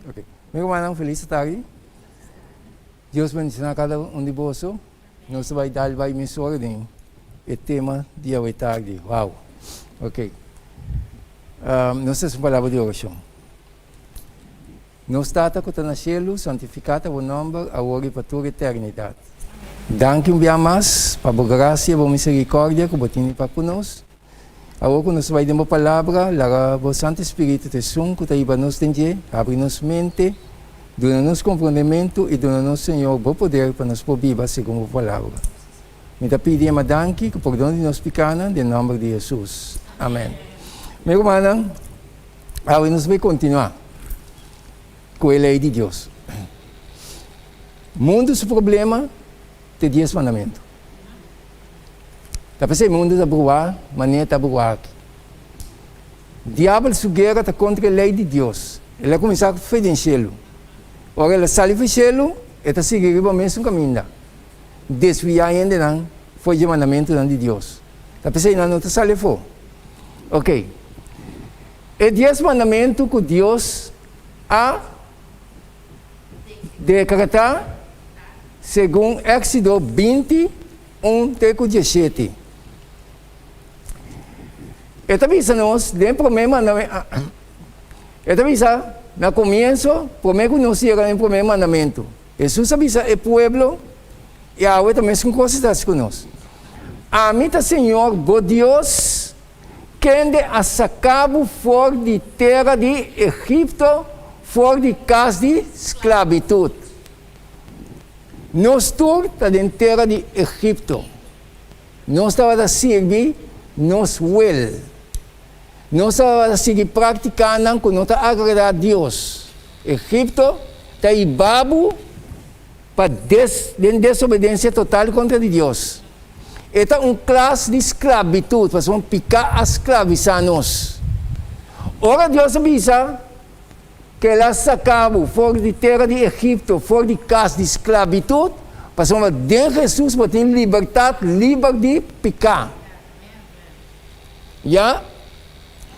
Ok. Meu irmão, feliz tarde. Deus bendiga a cada um de vocês. Nós vai dar vai mensurar o tema de hoje tarde. Uau. Ok. Nós temos uma palavra de oração. Nós estamos com o cielo, santificado o nome, agora e para toda a eternidade. Danke um dia mais, para a graça e a misericórdia que você tem para conosco. Agora, nós vamos dar uma palavra, o Santo Espírito de Deus, que está nos entender, abre nossa mente, dá-nos compreendimento e dá-nos, Senhor, o poder para nos viver segundo a palavra. Me pedimos danke, que perdão de nós pecados, em nome de Jesus. Amém. Meu irmão, agora nós vamos continuar com a lei de Deus. Mundo é o problema de 10 mandamentos. Tapi o mundo está bruar, maneira está bruar. O diabo sua guerra está contra a lei de Deus. Ele começou a fazer em cielo. Ora, ele sai do cielo e está seguindo o mesmo caminho. Desviar ainda não foi o mandamento de Deus. Tapi não está saindo fora. Ok. É 10 mandamentos que Deus a decretar segundo Éxodo 20, 1-17. Esta visa nós, dentro do primeiro mandamento, esta visa, no começo, primeiro nós chegamos no primeiro mandamento. Jesus avisa o povo e agora também com coisas conosco. Amita Senhor, o Deus, quem a sacado fora de terra de Egipto, fora de casa de esclavitud. Nós todos estamos em terra de Egipto. Nós estamos a servir nos will. Nós estamos a seguir praticando que nós agradar a Deus. Egipto está aí babo para desobediência total contra Deus. Esta é uma classe de esclavitud, para vamos picar a escravizar-nos. Ora Deus avisa que ela sacava fora de terra de Egipto, fora de casa de esclavitud, para vamos de Jesus para ter liberdade, livre de picar. Já?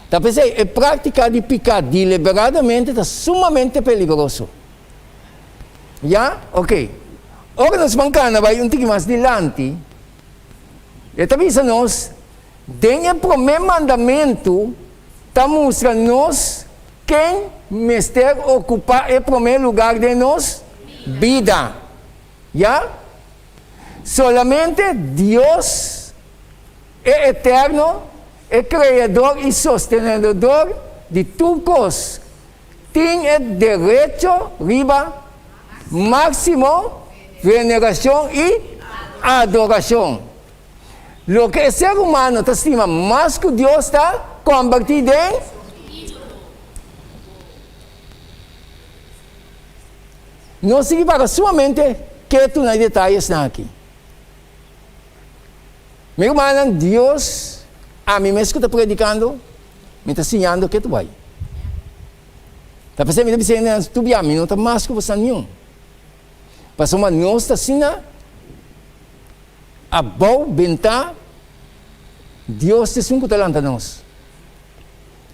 Tá pensando, a prática de picar deliberadamente está sumamente perigoso. Já? Ok. Ora nós mancana vai um pouquinho mais adiante. E também nós, dentro do primeiro mandamento, está mostrando-nos quem mister ocupar o primeiro lugar de nós? Vida. Já? Solamente Deus é eterno, é criador e sostenedor de tudo coisas. Tem o direito, riba, máximo, veneração e adoração. O que o ser humano está estima mais que Deus está convertido em não significa somente que tu não detalhes aqui. Meu irmão, Deus, a mim mesmo que está predicando, me está ensinando que tu vai. Está pensando, me está dizendo, tu vai, não está mais que você nenhum. Mas uma nós está ensinando, a boa, bentar, Deus te sunco talanta nós.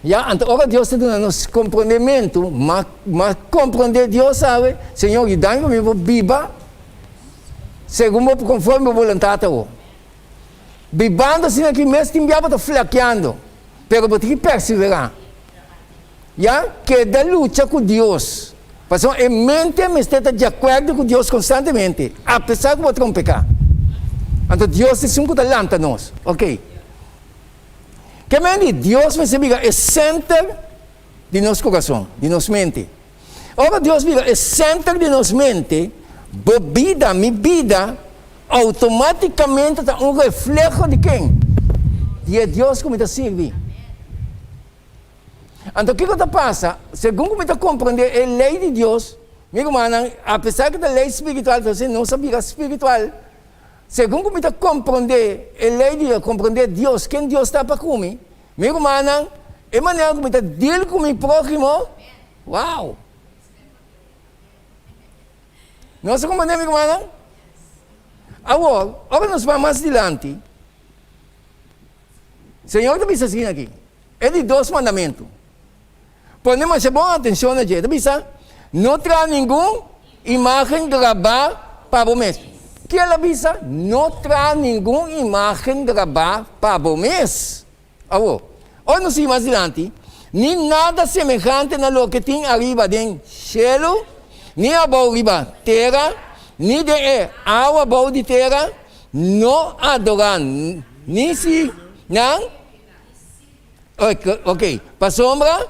Já, então, agora Deus te dá nos compreendimento, mas compreender Deus sabe, Senhor, e dá-me para viver, segundo conforme a vontade tua. Vivendo assim aqui mesmo, tem que flaqueando, pero você tem que perseverar. Já, que da luta com Deus. Mas a mente me está de acordo com Deus constantemente, apesar de você não pecar. Então, Deus te sunco talanta nós, ok? Que meni Deus me diga é centro de nosso coração, de nossa mente. Ora Deus diga é centro de nossa mente, bebida, minha vida, automaticamente está um reflexo de quem? De Deus que me está servindo. Então o que está passa? Segundo me está compreender a lei de Deus, meu irmão, apesar que da lei espiritual, você não sabia espiritual. Segundo me está compreender, a lei de compreender Deus, quem Deus está para comigo, meu irmão, é maneira que me está dele com o meu próximo. Uau! Não se compreende, meu irmão? Agora nós vamos mais adiante. Senhor, está pensando assim aqui. É de 2 mandamentos. Podemos chamar a atenção aqui. Está pensando? não terá nenhuma imagem gravada para o mês. Que ela avisa? Não terá nenhuma imagem gravada para o mês. Ou não sei mais adiante, nem nada semelhante na lo que tem arriba do céu, nem abaixo riba terra, nem de água abaixo de terra, não adorar, nem se, não? Ok, para sombra,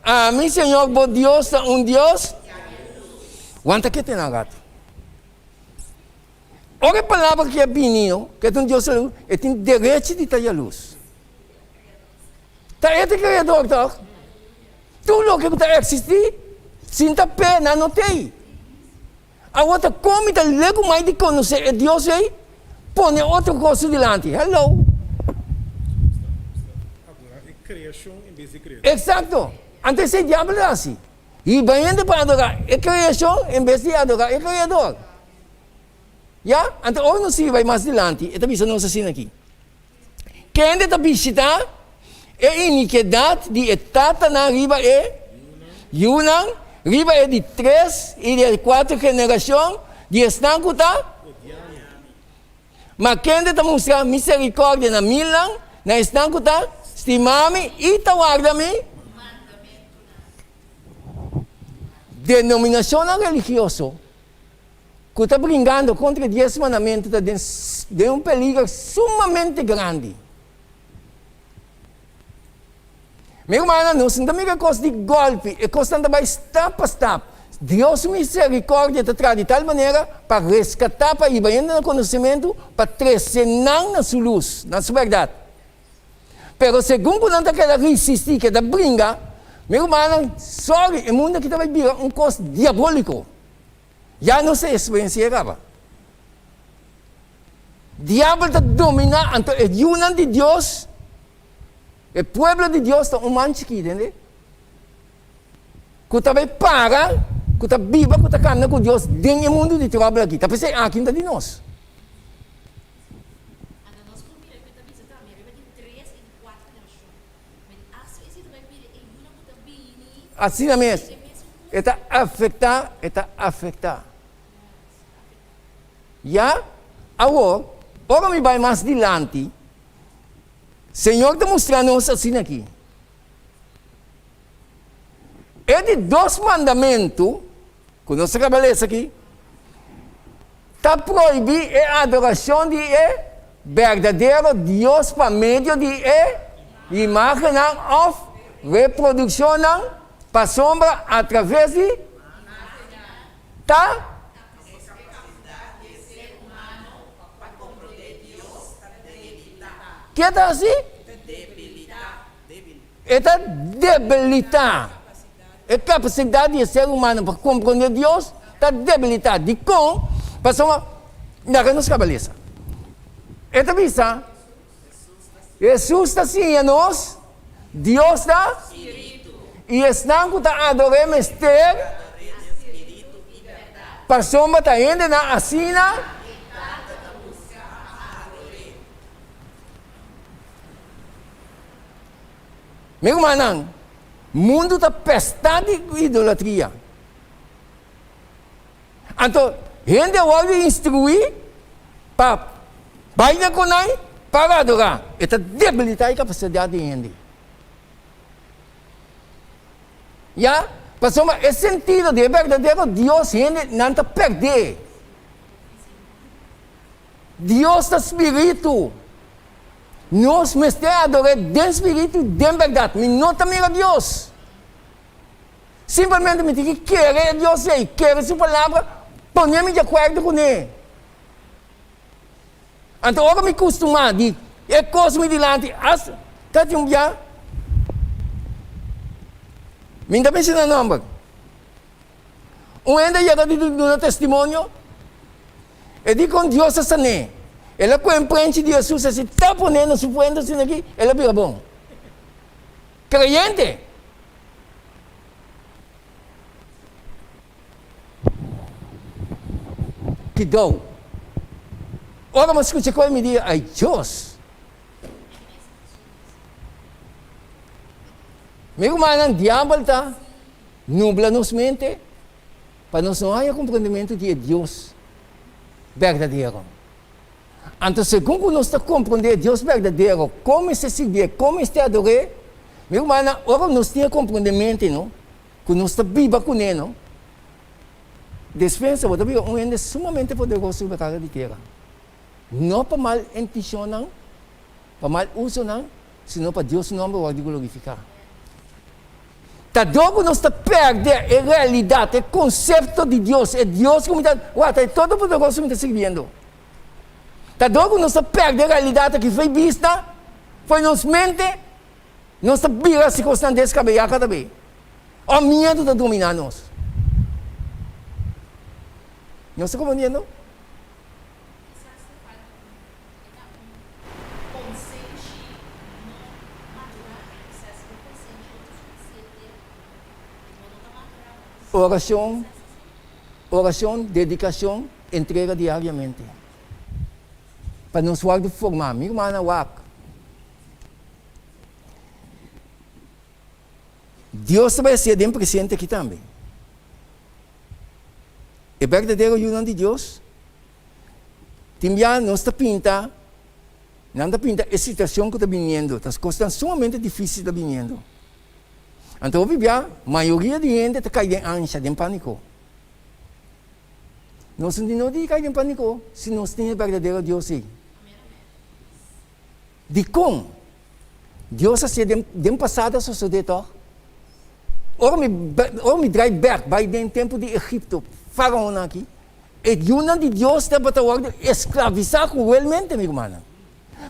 a mim, Senhor, bom Deus, Deus, quanto que tem na gato? Olha a palavra que é menino, que é um Deus, ele tem direito de ter a luz. Tá é o criador, tá? Tudo o que está existir, sinta pena, não tem. A outra come, tá lego mais de conhecer Deus aí, põe outra coisa delante. Hello. Agora é criação em vez de criação. Exato. Antes é diabo assim. E bem para adorar é criação em vez de adorar é criador. Já? Então, hoje não se vai mais adiante. Esta visa não assim aqui. Quem está visitar é iniquidade de etapa na riba é Yunang, riba é de 3 e de 4 gerações de estanco tá? Mas quem está mostrando misericórdia na Milan, na estanco tá? Estimame e tawarda-me. Denominação religiosa que está brincando contra 10 mandamentos de um perigo sumamente grande. Meu irmão, não se também coisa de golpe, é coisa também step a step. Deus misericórdia te traz de tal maneira para resgatar, para ir bem no conhecimento, para trazer na sua luz, na sua verdade. Pero segundo não está querendo resistir, que está brincando, meu irmão, sorry, o mundo que vai virar um coisa diabólico. Já não se experienciava. Diabo está dominando, então é união de Deus. O povo de Deus está humano aqui, entende? Que está para, que está viva, que está caminhando com Deus dentro do mundo de trabalho aqui. Está pensando aqui de nós. Assim mesmo. Está afetar. Já? Agora me vai mais adiante. Senhor está mostrando-nos assim aqui. É de 2 mandamentos, que nós trabalhamos aqui, está proibido a adoração de verdadeiro Deus por meio de imagem of reprodução para sombra através de tá? Que está assim? Está debilitar. A capacidade de ser humano para compreender Deus está debilitada. De com, passamos na nossa cabeça. Esta vista, Jesus está assim a nós, Deus está, e estão que está adorando Esther, para sombra está ainda na assina. Meu irmão, o mundo está pestado de idolatria. Então, gente vai instruir para bailar com nós, para adorar. Está debilitar a capacidade de gente. Já? Passou é sentido de verdadeiro Deus, gente não está perder. Deus é espírito. Nós temos que adorar de espírito, de verdade. Mas não também a Deus. Simplesmente me tem que querer Deus e querer sua palavra, põe-me de acordo com ele. Então, agora me costumar de coisa me dilante, está de um dia. Me ainda pensando no nome. Ainda chega de um testemunho, e diz com Deus essa nem. Ela compreende de Jesus, se está ponendo sua fuente assim aqui, ela vira bom. Creyente. Que dou. Ora, mas escute como me diz, ai Deus. Meu irmão, o diabo está nubla nos mente, para nós não haja compreendimento de Deus verdadeiro. Então, segundo nós compreender Deus verdadeiro, como se servir, como se adorar, meu irmão, agora nós temos compreendimento, não? Que nós estamos vivos com ele, não? Dispensa, você vê um ente sumamente poderoso sobre a cara de terra. Não para mal intenção, não, para mal uso, não, senão para Deus não pode glorificar. Tadogo nós está perdendo a realidade, o conceito de Deus, é Deus que está todo poderoso que está servindo. Tadogo nós está perdendo a realidade que foi vista, foi nos mente, nós está vira a circunstância descabelada também. O medo está dominando nós. Não está compreendendo? Oração, dedicação, entrega diariamente. Para nos formar, minha irmã, Deus vai ser bem presente aqui também. É verdadeiro união de Deus. Também nós está pinta, não está pinta a situação que está vindo, as coisas estão sumamente difíceis está vindo. Então, a maioria de gente está caindo em ânsia, em pânico. Nós não cair em pânico se nós temos verdadeiro Deus aí. De como? Deus assim, de passado a sociedade. Ora me drive back, vai no tempo de Egito, faraó aqui. E união de Deus está para escravizar cruelmente, minha irmã.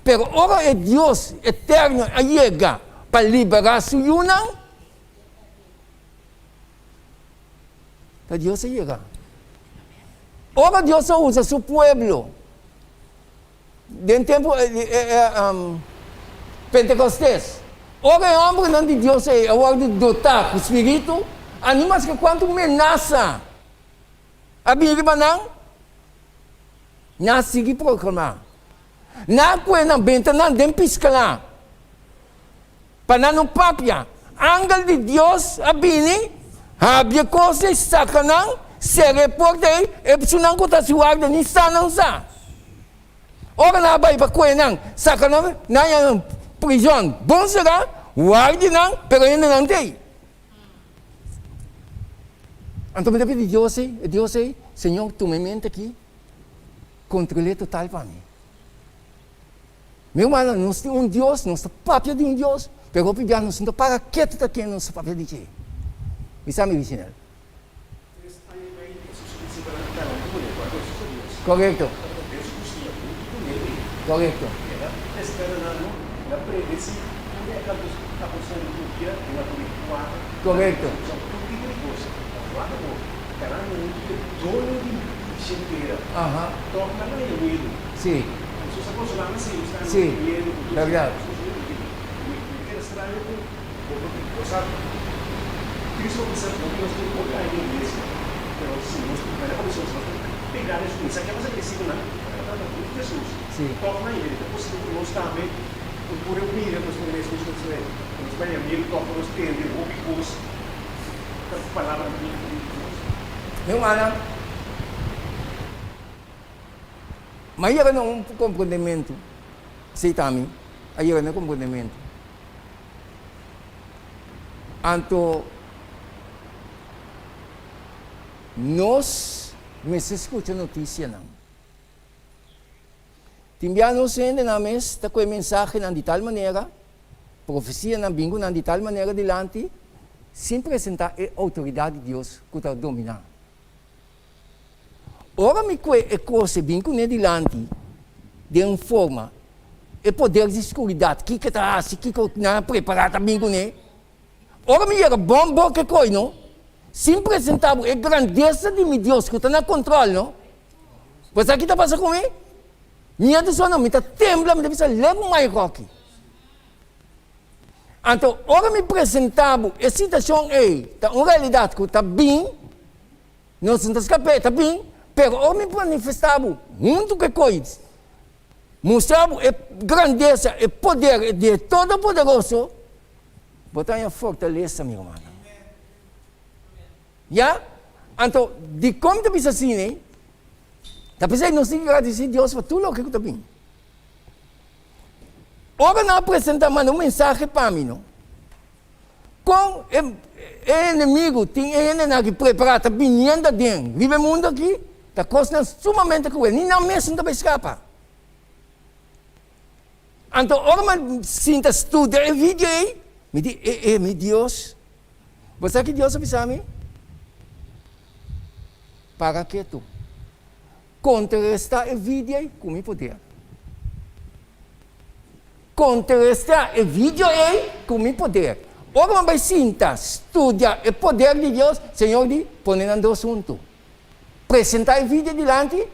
Pero ora é Deus eterno a chegar para liberar sua união. Deus llega. Ahora Dios usa su pueblo. De tiempo Pentecostés. Ahora el hombre no de Dios es dotar el espíritu. Animas que cuanto amenaza. A minha irmã não sigue proclamar. Não coisa benta não dem piscar. Para não papia. Ángel de Deus a bini. Habia coisas sacanão, se reportei, e precisam contar se o ar de Nissan não sa. Ora na vai para coisa sacanão, não é prisão. Bom será, o ar de não, pero ainda não tem. Então me deve Deus é, Senhor, tu me mente aqui, controle total para mim. Meu irmão, nós temos Deus, nós temos papel de Deus, pero pegar nós não para quieto aqui nós papel de Deus. Bisa mi original. Correcto. Correcto. Correcto. Ajá. Sí. Sí. Verdad. Cristo precisa de nós temos que olhar a igreja. Então, se nós tivermos pegar isso aqui é mais agressivo, né? De Jesus. Toca na igreja. É possível que nós também, por eu vir, nós podemos discutir, nós vamos amigos, toca nós entender, ouvir a palavra de Deus. Meu irmão, mas aí não compreendimento, sei também, aí não compreendimento. Então, nós me escuta notícia não. Também nós ainda na mesa está com a mensagem de tal maneira, profecia na bingo de tal maneira delante, sem apresentar a autoridade de Deus que está dominando. Ora me que a coisa bingo delante de uma forma e poder de escuridade que está assim que não preparado bingo né. Ora me era bom que coisa não. Se apresentava a grandeza de meu Deus que está no controle, não? Você aqui está passando comigo? Minha pessoa não, me está temblando, me está levando mais rock. Então, ora me apresentava a situação aí, está uma realidade que está bem, não se escapar, está bem, mas ora me manifestava muito que coisa. Mostrava a grandeza, o poder de Todo-Poderoso, botar em fortaleza, meu irmão. Já? Então, de como tu bisa assim, tapos aí nós temos que agradecer a Deus por tudo o que está bem. Ora não apresenta uma mensagem para mim, não? Com o inimigo, tem ele que preparar, está vindo dentro. Vive o mundo aqui, está custando sumamente cruel. Nem na mesa não vai escapar. Então, ora eu sinto estudar o vídeo aí, me diz, meu Deus, você sabe que Deus avisa a mim? Para que tu contrarrestar o vídeo aí com o poder. Contrarrestar o vídeo aí com o poder. Ora vai sentar, estudar o poder de Deus, Senhor, de pôr em dois assuntos. Apresentar o vídeo diante,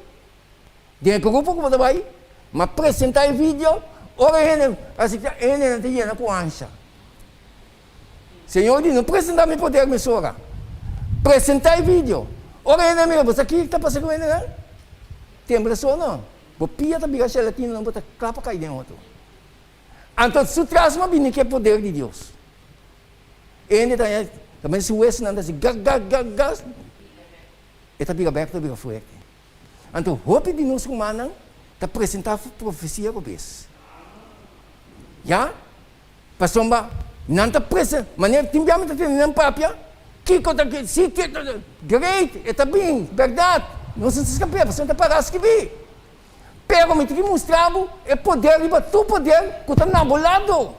dentro do grupo que você vai, mas apresentar o vídeo, ora ele não tem com ansia. Senhor, não apresentar meu poder, minha senhora. Apresentar o vídeo. Ora ele me você aqui está passando com ele, não? Tem pressão, não? Vou pia também a gelatina, não botar clapa cair dentro. Então, se traz uma bíblia que é poder de Deus. Ele também se o esse não assim, gas. E tá biga aberto, tá biga forte. Então, roupa de nós humanos, tá apresentar profecia para vez. Já? Pastor, não tá apresentando, mas nem timbiamente tá tendo papia. Que conta que se que great, está bem, verdade. Não se escapar, você não está para escrever. Pero me tem que mostrar o poder, e tu poder, que está enamorado.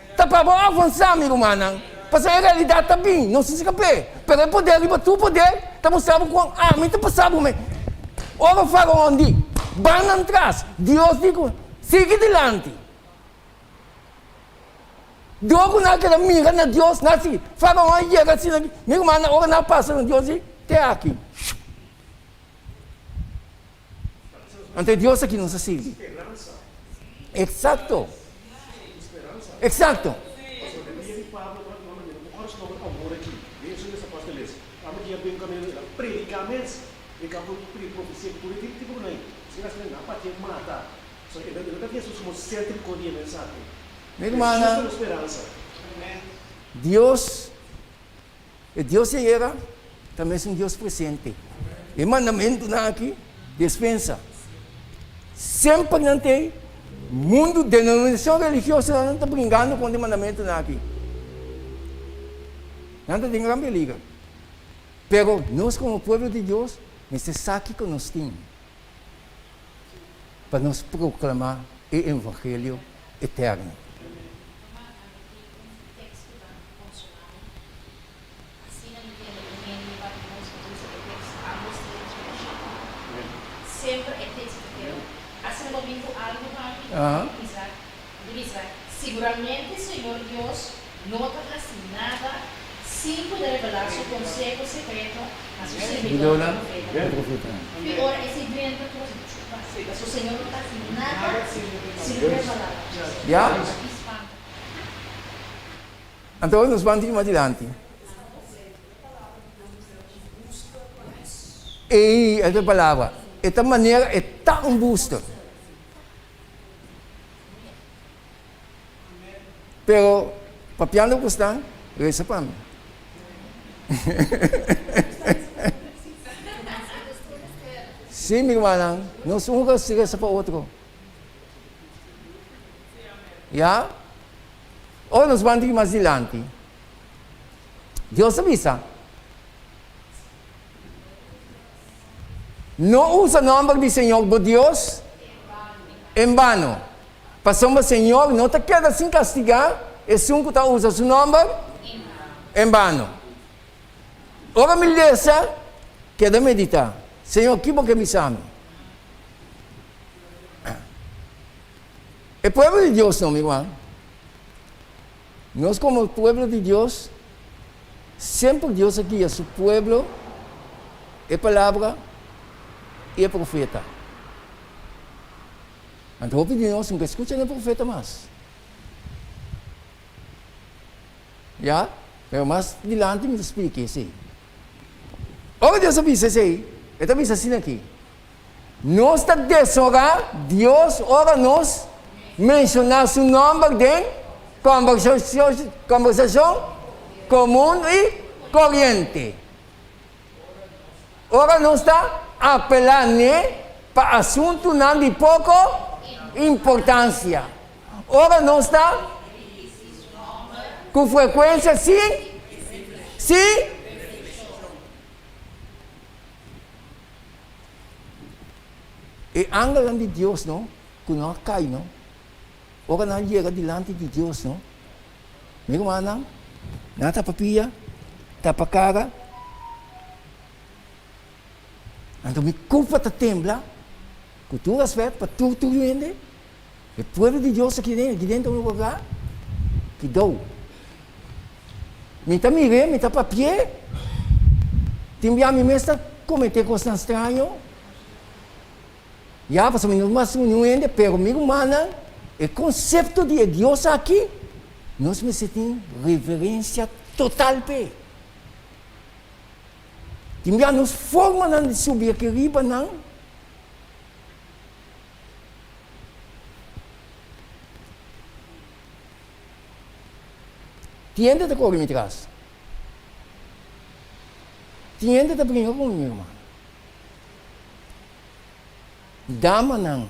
Está para avançar, amigo humano. Porque a realidade está bem, não se escapar. Pero o poder, e tu poder, está mostrando com, me está passando, me. Ora, fala onde? Van atrás. Deus diz, siga adiante. Dogo naquela mira na Deus, nasce, fala onde chega assim, meu irmão, ora não passa no Deus, até aqui. Então Deus aqui nos assiste. Exato. Exato. Minha irmã, Deus era também é um Deus presente. E mandamento aqui, dispensa. Sempre não tem mundo, denominação religiosa, não está brincando com o mandamento aqui. Não está tendo liga. Pero nós, como povo de Deus, necessitamos que nós temos para nos proclamar o Evangelho eterno. Sempre é texto. Assim não vivo algo para divisar. Seguramente, Senhor Deus, não está assim nada sem poder revelar seu conselho secreto a seu servidor profeta. E ora, esse evento o Senhor não está assim nada sem revelar. Já? Então, nós vamos mais adiante. E essa palavra, esta maneira é tão busta. Pero, papiando ko staan, reza pa mim. Sim, meu irmão, nós vamos reza para outro. Já? Ou nós vamos mais adiante. Deus avisa. Não usa o nome do Senhor, por Deus, em vano. Passamos, Senhor, não te queda sem castigar, e se um que usa o nome, em vano. Ora, me deixa, queda meditar. Senhor, que bom que me chame. É povo de Deus, não, meu irmão. Nós, como povo de Deus, sempre Deus aqui é seu povo, é palavra, e é profeta. Então, nós não escutamos o profeta mais. Já? Mas mais adiante me explique isso. Ora, Deus avisa isso aí. Ele avisa assim aqui. Nós está desorar, Deus, ora nós, mencionar seu nome de conversação comum e corrente. Ora não está apelando para assunto não de pouco importância. Ora não está com frequência, sim? Sim? E ângulo de Deus, não? Quando não cai, não? Ora não chega diante de Deus, não? Meu irmão, não está papia, está para cara. Então me culpa te tembla, com todo respeito para tudo ainda. O povo de Deus aqui dentro do lugar, que dou. Me está mirando, me está para pé. Tem a mim mesmo cometer coisas estranhas. Já passou minuto mais não ainda, pero meu irmão, o conceito de Deus aqui, nós me sentimos reverência total pé. Tinha nos forma de subir aqui riba, não? Tiende de correr me traz. Tiende de brincar com meu irmão. Dama não.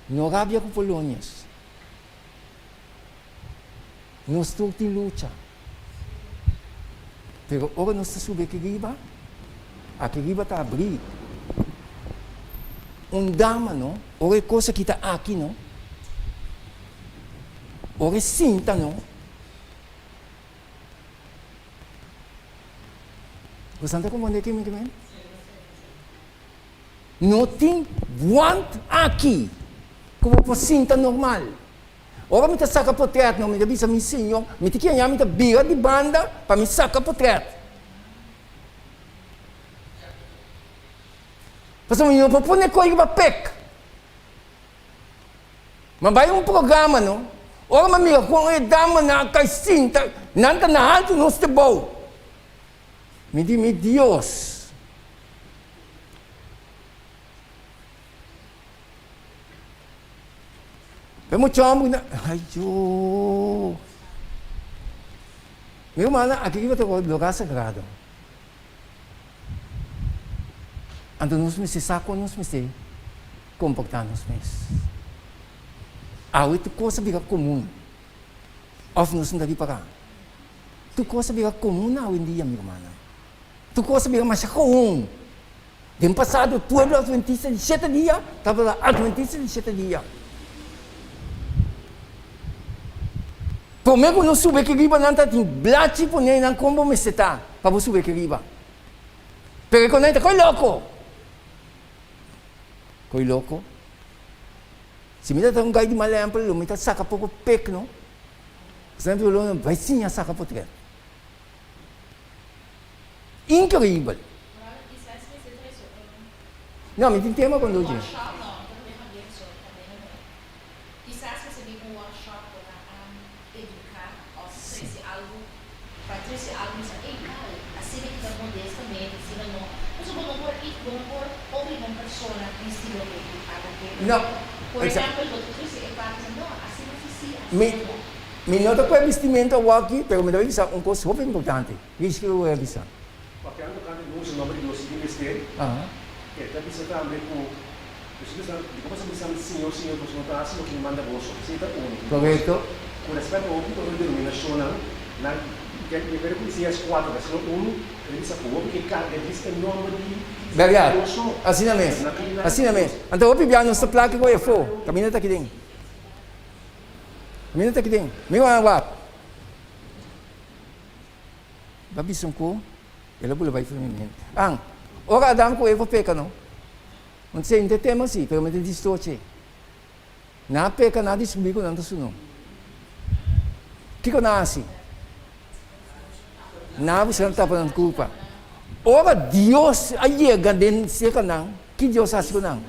Não rabia com Polônias. Não estou de luta. Pero ora nós está subir aqui riba, está abrir. Dama, não? Ora é coisa que está aqui, não? Ora é cinta, não? Você está compreendendo aqui, meu irmão? Não tem want aqui, como por cinta normal. Ora me saca portret, não me avisa meu senhor, me te quer me bira de banda para me saca portret. Pastor, eu propõe coisa para pec. Mas vai programa, não? Ora me mira com a dama na cinta, nada na alto não está bom. Me diz, meu Deus. Vamos chamar, ai, meu irmão, aqui vai ter um lugar sagrado. Então, nós me saco, nós me comportar, nós mesmos. Há outra coisa que é comum. Of nós não dá para cá. Tu coisa que é comum na hoje em dia, meu irmão. Tu coisa que é mais comum. No passado, tu é adventista de 7 dias, estava lá adventista de 7 dias. Por mim, quando eu subi aqui riba, não está tem blate por nem não como me está para você subir aqui riba. Porque quando está coi louco. Se me dá um gai de malham para ele, me dá saca pouco pec, não? Sempre eu vai sim a saca por trás. Incrível. Não, me tem tema quando eu digo. Não. Por exemplo, me nota com o vestimento aqui, mas me dá avisar uma coisa super importante. Isso que eu vou avisar. Porque ando quando usa o nome de Deus em vestir, está visitando com como se diz Senhor, Senhor, você não está assim, o que manda você, você está único. Correto. Com respeito ao outro, toda denominação, na que eu conhecia as 4, mas não ele diz a povo que ele diz em nome de Verdade. Assim mesmo. Assim mesmo. Então, o pibiano está placa com o EFO. Caminha está aqui dentro. Caminha está aqui dentro. Meu irmão, babisong ko, ela pula vai feminino. Ora Adam ko EFO peca, não? Não sei, não tem tema assim, pero me tem distorce. Na peca, nada descobrir com nada suno. Que que na assim? Na você não está falando culpa. Ora Deus aí gaden se kanang, que Deus faz kanang.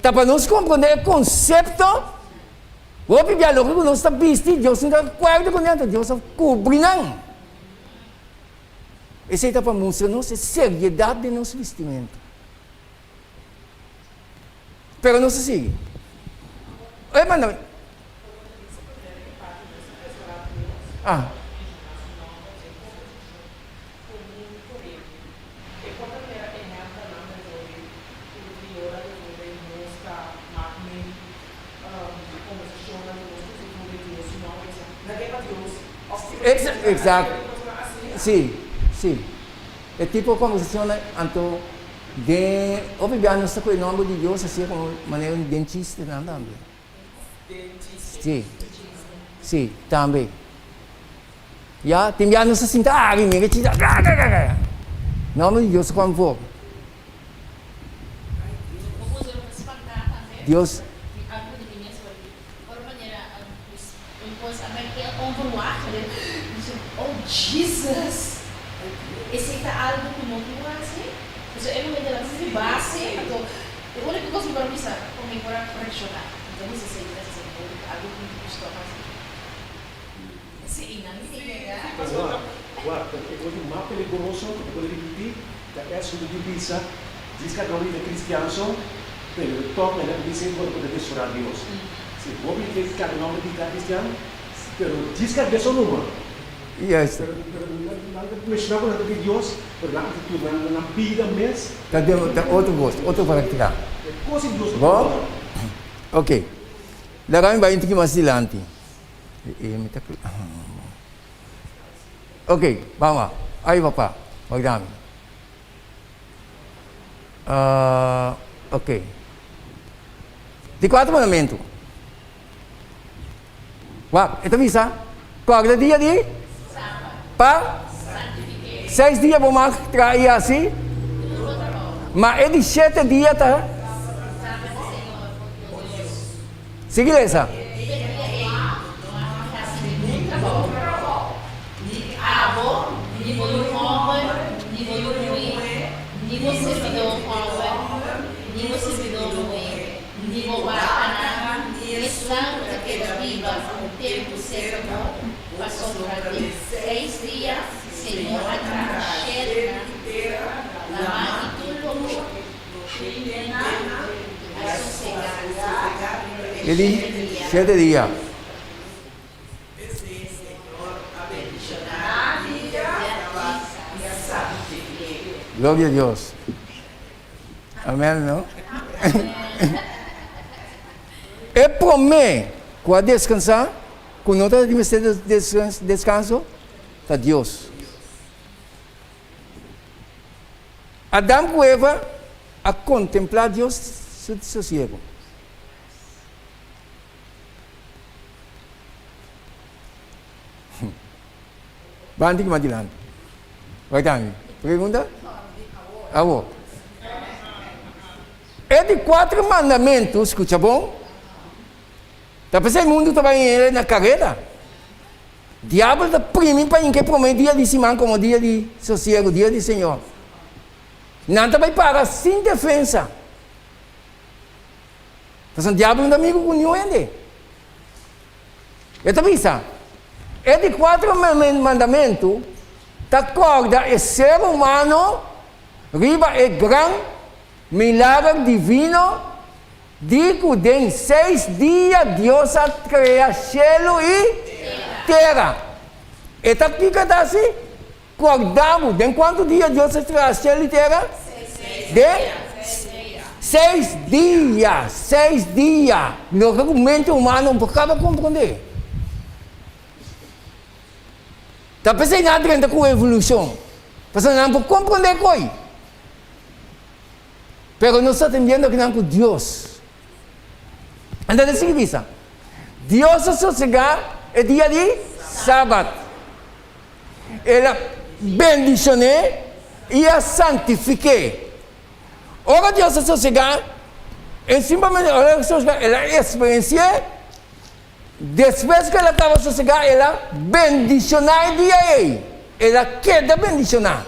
Tá para nós compreender o conceito. O pibialo que nós está visto, Deus não guarda com nada, Deus cobre não. Esse é para mostrar nossa seriedade de nosso vestimento. Pero não se sigue. Ah, exato. Sì, sì. È tipo conversazione anto de ovviamente sta con il nome di Dio sia come maniera di dentista andando. Sì. Sì, tambe. Ya, timbiano sa sinta ari mi che ci da. Nome di Dio quando for. Dios oh Jesus! Esse tá algo que não viu assim. Então é uma delas de base. Então a única coisa que eu preciso é comemorar correcionar. Então você sei que esse é algo que estou fazendo. Esse inamigo Guarda, perché quello più pericoloso, quello di tutti, da adesso di pizza, dice che non è cristiano, però il top è di sempre quello che sorà Dio. Se vuoi che il nome di cristiano, però dice che adesso numero. Yes. Mas não é de Deus, porque na vida mesmo. Tá outro gosto, outro praticar. Coisa de Deus. Bom? Ok. Lagay ba yung tiki masilante? Ok, vamos lá. Aí, papá. Magdami. Ok. Di quatro mandamento. Wah, ito bisa? Qual é dia di? Pa? 6 dias vamos trair assim? Mas é de 7 dias, tá? Sige essa. Passou durante 6 dias, Senhor, a travesseira, la magnitud, a sossegada. Ele 7 dias. Glória a Deus. Amém, não? É por mim, quando descansar, quando não está descanso, está Deus. Adão e Eva a contemplar Deus sossego. Vamos mais adiante. Vai dar. Pergunta? Alô. É de 4 mandamentos, escuta bom? Tapi saya mundo também na carreira. Diabo está primeiro para que promete dia de semana como dia de sossego, dia de Senhor. Não também para sem defesa. Então o diabo não é amigo com ninguém. Então pensa, é de 4 mandamentos. Tá acorda é ser humano, riba é grande milagre divino. Digo, em 6 dias Deus criou céu e terra. E tá fica assim, acordamos, em quantos dias Deus criou céu e terra? 6 dias. 6 dias. No argumento humano não acaba compreender. Tá pensando nada dentro com a evolução. Porque não pode compreender coisa. Pero nós estamos entendendo que não com Deus. Então, é o seguinte, Deus sossegar é dia de sábado. Ele bendicionou e a santificou. Ora, Deus sossegar, é simplesmente, ela experiencia, depois que ela estava sossegada, ela bendicionar o dia aí. Ela quer bendicionar.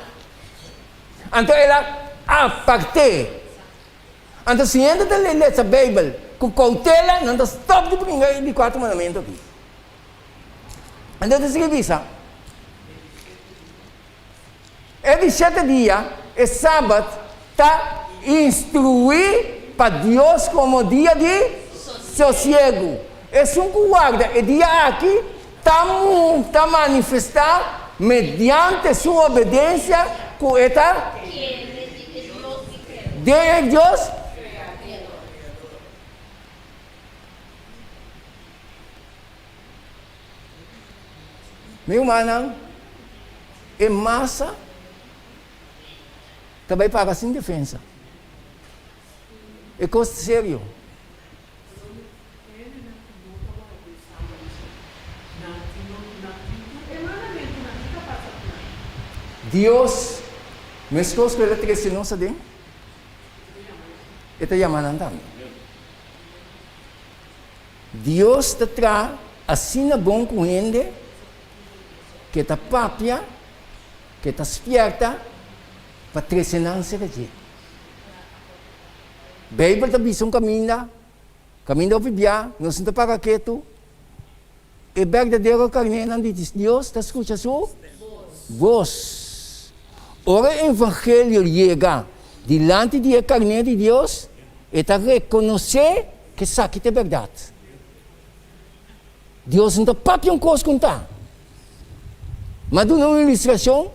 Então, ela aparte. Então, se ainda lê essa Bíblia, com cautela, não está stop de brincar de 4 mandamentos aqui. Então, é seguinte, é de 7 dias, é sábado, está instruir para Deus como dia de sossego. É um guarda, é dia aqui, está manifestar mediante sua obediência com esta de Deus. Meu irmão, é massa também paga sem defesa. É coisa sério. Deus, mas coisa que ele trouxe não sabe. Ito yaman também. Deus te traz assim na bom com ele, que está papia, que está esperta, para trezenar se aqui. Bíblia está bisong caminho ao bibia, não se para quieto. E verdadeiro carne de Deus está escutando sua voz. Ora o evangelho chega diante da carne de Deus, e está reconhecer que isso aqui é verdade. Deus não está papia um coisa contar. Mas do uma ilustração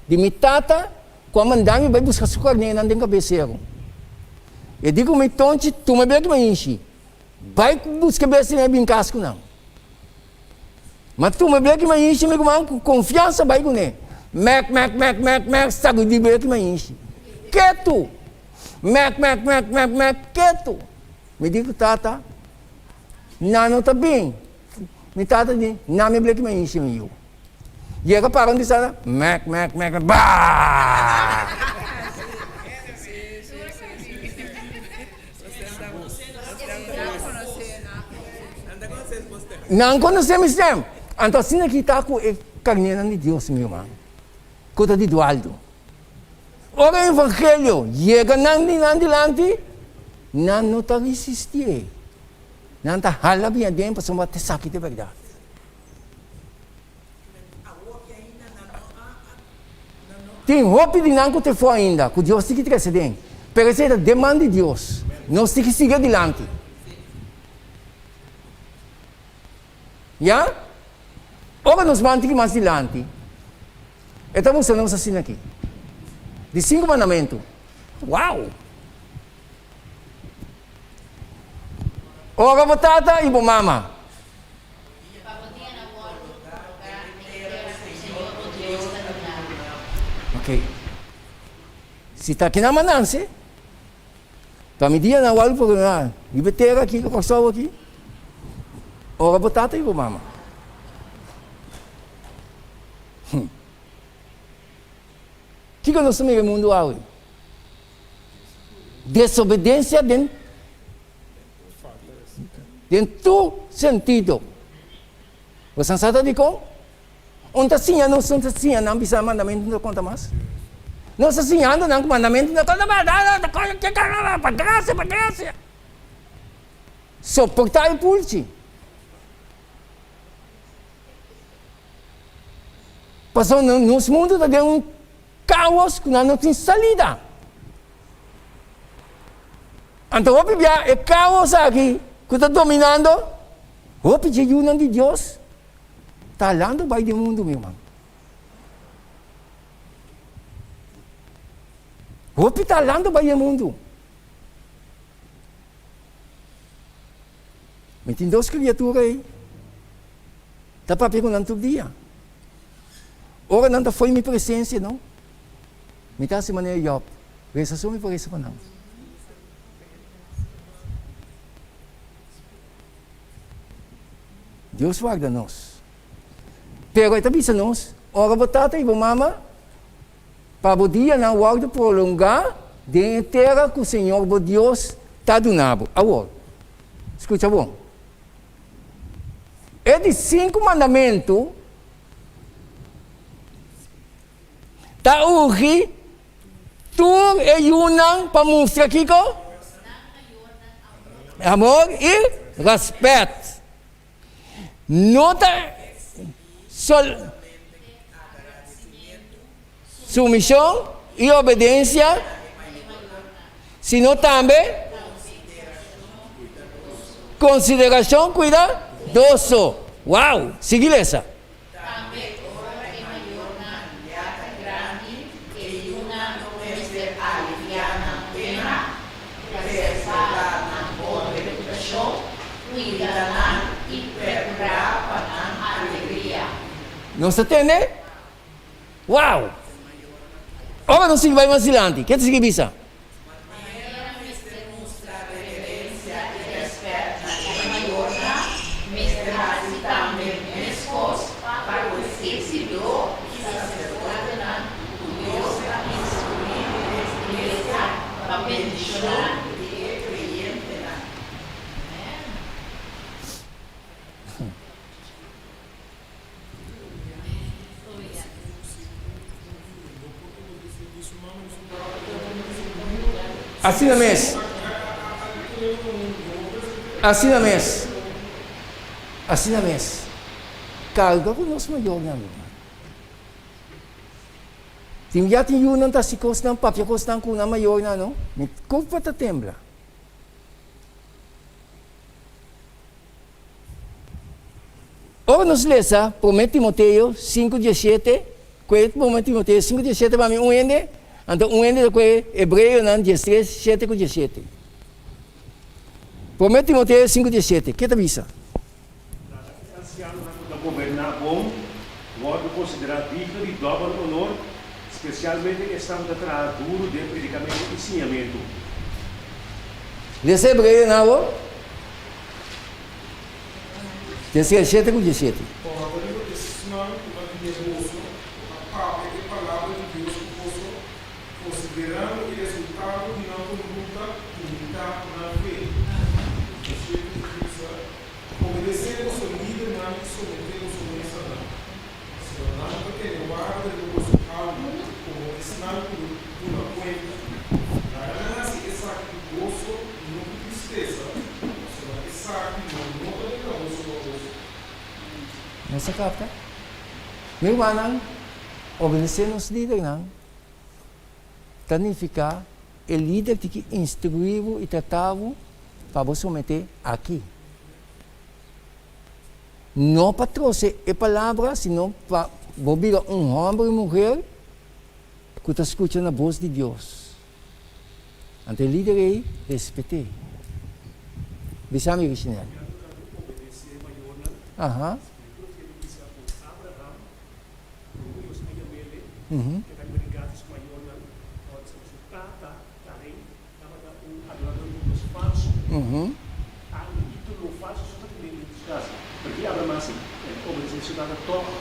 de minha tata, quando mandamos vai buscar sua carne na cabeceiro. Eu digo, meu tonte, tu me vê que me enche. Vai buscar cabeceiro bem casco não. Mas tu me vê que me enche, meu irmão, com confiança vai com ele. Mac, sabe de ver que me enche. Quieto. Mac, quieto. Me digo, tata, não está bem. Me tata diz, não me vê que me enche, meu. E ele parou de dizer, Mac, bah! Não conhecemos mesmo. Então, assim aqui está com a carneira de Deus, meu irmão. Coisa de Dualdo. Ora, o evangelho chega adiante, não está resistir. Não está hala bem dentro, para não ter saque de verdade. Tem roupa de não que for ainda, que Deus tem que trazer dentro. Pero essa é a demanda de Deus. Nós temos que seguir adiante. Já? Ora, nós mantemos mais adiante. Estamos usando assim aqui. De 5 mandamentos. Uau! Ora, batata e mama. Ok. Se está aqui na mananse, para me dizer na hora do programa, e beter aqui, com o aqui. Ora, batata e mama. O que nós temos no mundo hoje? Desobediência dentro todo sentido. Você sabe de como? Onde assim, não precisa mandamento, não conta mais. Não está assim, não mandamento, não conta mais. Para suportar o pulso. Passou nos mundos de um caos que não tem salida. Então, o é caos aqui, que está dominando. O pedido de Deus está lá no bairro do mundo, meu irmão. O está lá no bairro do mundo. Mas tem 2 criaturas aí. Está para perguntar todo dia. Ora, não foi minha presença, não. Me está se maneira Job. Reza só me parece para não. Deus guarda nós. Pero ita bisa nós, ora batata e mama, para o dia não guarda prolongar, de inteira que o Senhor, o Deus, está donando. Agora, escuta bom. É de 5 mandamentos, tá hoje, tu e unang para mostrar aqui ko? Amor e respeito. Nota submissão e obediência, sino também consideração cuidadoso. Uau! Siga essa. También ora que mayor na yata grande que una nuestra aliviana pena preservar na boa reputação cuidará e perderá para a alegria. Não se entende? Uau! Ora não se vai mais adiante. O que você bisa? Assim na mesa. Assim na mesa. Assim na mesa. Carga com o nosso maior nome. Tim já tem um não tá se costando papel costando com o maior não. Me culpa tá tembla. Ora nos lesa, promete Timoteo 5:17, que promete Timoteo 5:17 para mim um ende. Então, um ende que Hebreu, 13, 7:17. Promete Timoteo 5:17. Que te visa? Anciano da governar bom, guarda considerar digno de dobro honor, especialmente estando atrás duro de predicamento e ensinamento. Lesa Hebreu, não? 17:17. Considerando o resultado de não conduta militar na fé. Obedecemos ao líder, não e sometemos ao mensageiro. Se não porque o guarda do nosso alma, como ensinado por uma cuenta, a ganância é saco de gozo e não de tristeza. É saco de não de gozo no gozo. Nessa carta? Meu irmão, obedecer nos líderes, não? Significa o líder tem que instruir e tratar para você meter aqui. Não para trouxe a palavra, senão para ouvir homem e mulher que está escutando a voz de Deus. Então o líder aí, respeite. Bisami Vishnel. Aham. Uhum. Uhum. Título falso só tem que descansar. Porque Abraão assim, obedecer nada toca.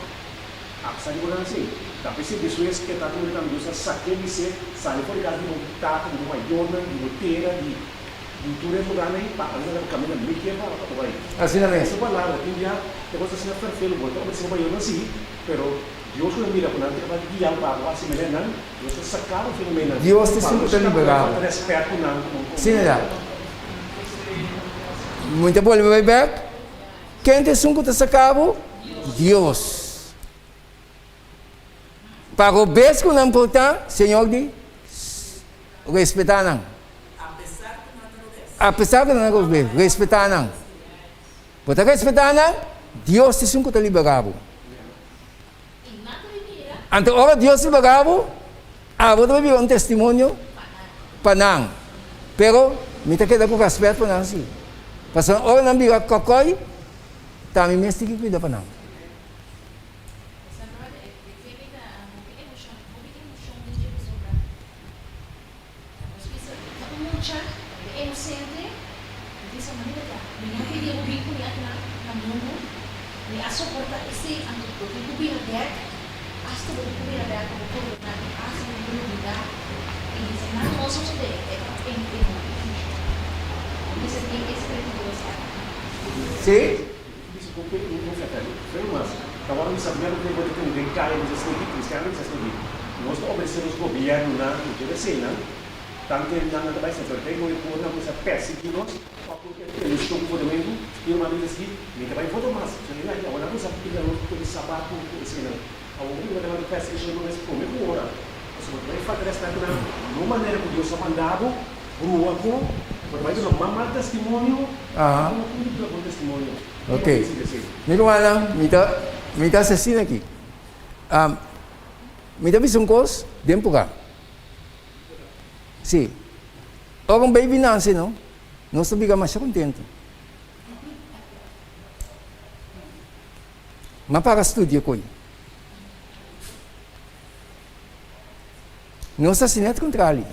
Apesar de você assim, da pessoa pessoas que está comentando Deus, sabe que você sabe por causa de um tato, de uma jorna, de uma teira, de tudo é lugar nem para fazer o caminho meio que para o vai. Assim também. Essa palavra tem já depois assim na perfeito, então obedecer uma jorna assim, pero Deus quando mira para nada vai guiar para o assim melhor, Deus está sacando o fenômeno. Deus te sempre está liberado. Respeito não. Sim, é. Muito bom, vai back. Quem te sunco te sacavo? Deus. Para o bem que não importa, Senhor de respeitar não. Apesar que não gosto, respeitar não. Para respeitar não, Deus te sunco te liberado. Então, ora Deus te liberado, vou te dar um testemunho para não. Pero, me te queda com respeito para não sim. Pasal orang nak biar kokoi, kami mesti kita apa nang. Sim? Agora não sabia que eu tenho um detalhe dos cristianos, nós obedecemos o governo na Jerusalém, tanto que não vai ser feito, eu vou na coisa péssima que nós, porque eles estão com o domingo, e uma vez aqui, nem vai foto mais, agora não sabe que não pode saber como assim, ao ouvido da festa que não vai se comer com hora, você vai fazer esta coisa, de uma maneira que Deus ha mandado, rua com Quando vai dar um mau testemunho, Ah. não pode dar bom testemunho. Ok. Meu irmão, me está assistindo aqui. Me está visto um coisa, dentro cá. Sim. Ora um baby nasce, não? Não se fica mais contente. Mas para estudar com ele. Não está assim, é o contrário.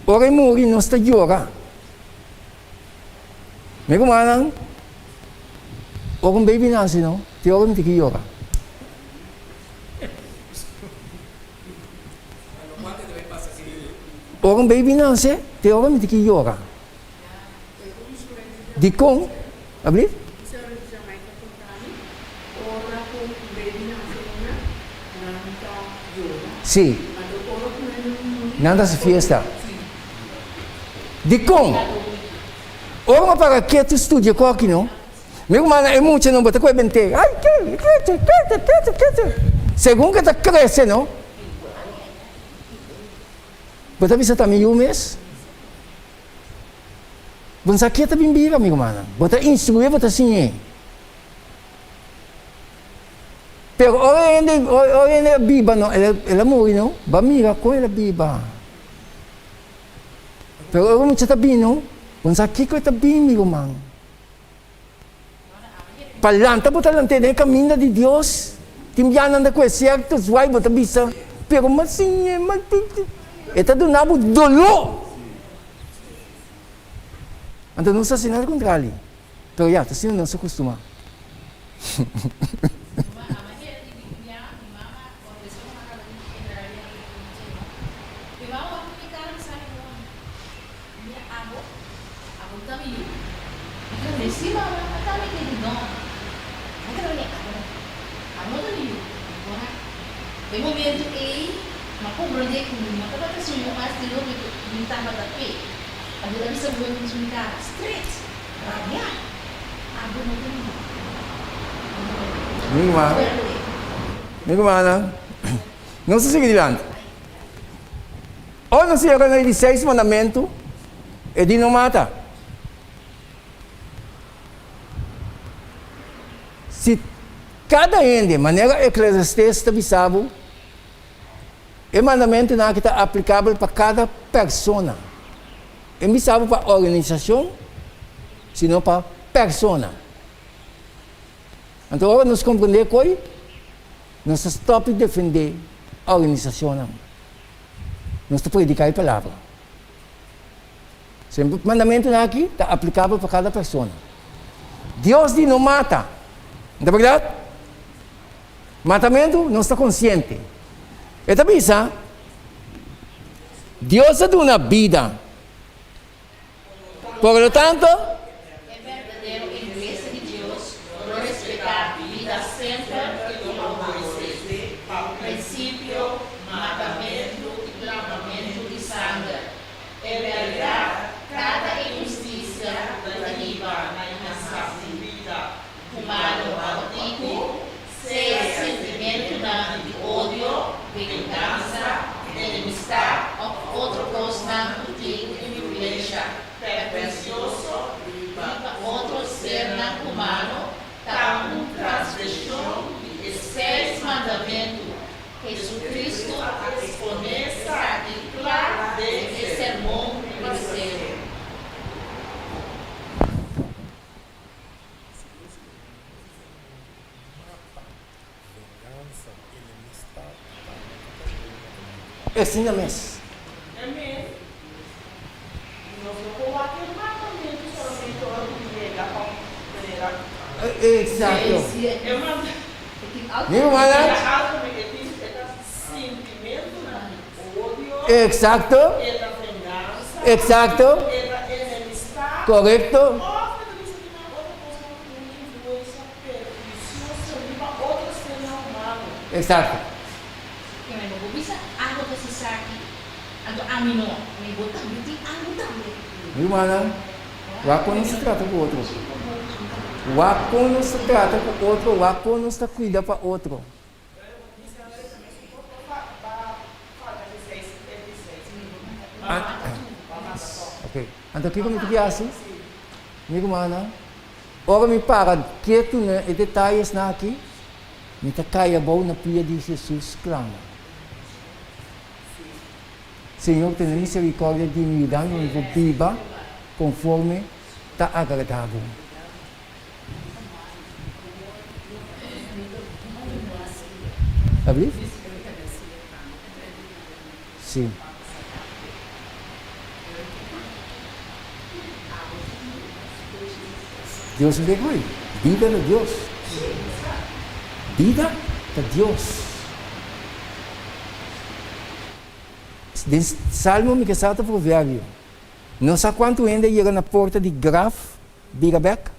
Ora morre, não está yoga. Meu irmão, ora um baby nasce, não? Tem hora que yoga. Ora um baby nasce, tem hora que yoga. Di com, abrir? Sim. Nada se fiesta. Di com. Ora para que tu estudia com aqui, não? Meu irmão, é muito não bota com bente. Ai, que. Segundo que está crescendo, não? Bota vista também um mês. Bota aqui também bira, meu irmão. Bota instruir, bota assim. Pero ora biba, não? Ela morre, não? Ba mira com ela biba. Pero ora muito está bem, não? Bota aqui que está bem, meu irmão. Palanta bota lante de caminho de Deus. Timbianan da coisa certo, vai bota bisa. Pero assim, mas eta do nabo dolor. Então não se assina ao contrário. Pero já, assim não se costuma. Em momento em uma compreender que uma coisa que eu mais de novo de estar na tapete, a vida bisa buat mensuncar straight, raya, abu Meu irmão, não se siga adiante. Ou não se chega no 16 mandamento, e de não mata. Se cada ende, maneira eclesiástica está bisabo, o mandamento não está aplicável para cada pessoa. É bisabo para a organização, senão para a pessoa. Então, agora nós compreendemos que nós stop de defender a organização. Nós estamos predicar a palavra. O mandamento aqui está aplicável para cada pessoa. Deus diz não mata. Não é verdade? Matamento não está consciente. E também sabe, Deus dá uma vida. Por lo tanto, é verdadeiro em igreja de Deus respeitar a vida sempre e obedecer ao princípio, matamento e lavamento de sangue. É verdade, cada injustiça deriva na insaciedade humano antigo, seja sentimento de ódio, vingança, enemistade ou outra coisa antiga e violência, perversioso, para outro ser não humano, tal transgressão de 6 mandamentos. Jesus Cristo exponência e claro de sermão primeiro. é assim mesmo. É mesmo. Nós não colocamos o matamento somente hora de negar para Exato. eu mando. Meu irmão, sentimento na ódio, exato. é da vingança, Exato. é da enemistade. Correto. Outra coisa que não outra coisa que influência perniciosa de outras pessoas humanas. Exato. Kaya mo bisa ano kasi sa akin, ano amino, may butang biti ano dami. Meu irmão, wako não se trata com o outro. Wako não se trata com o outro. Wako não se cuida para o outro. Ok. Então, o que me faz? Minha irmã, ora me para, quieto e detalhes na aqui, me tá caia bom na pia de Jesus, clama. Senhor, tenha misericórdia de mim, dando-me viva, conforme está agradável. Abrir? Sim. Deus me pegou. Vida de Deus. Vida de Deus. De Salmo me salta provérbio. Não sei quanto ainda chega na porta de Graf, Birabeck.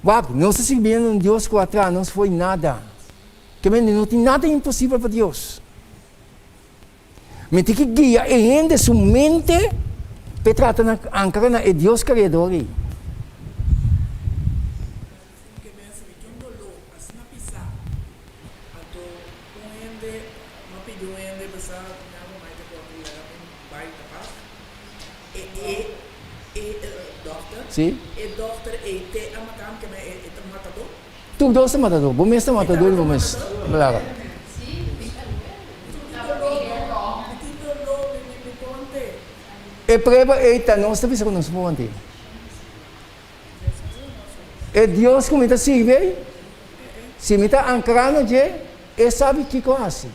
Uau, não se servia um Deus que atrás não foi nada. Que não tem nada impossível para Deus. Mas tem que guiar ainda sua mente para tratar na ancora na Deus criador. Sim. E dokter te amatam que é matador. Tu dois matador, bom mês matador, bom mês. Beleza. E preva eita não está pensando nos ponte. E Deus como está sirve, se me está ancorando je, e sabe que coisa.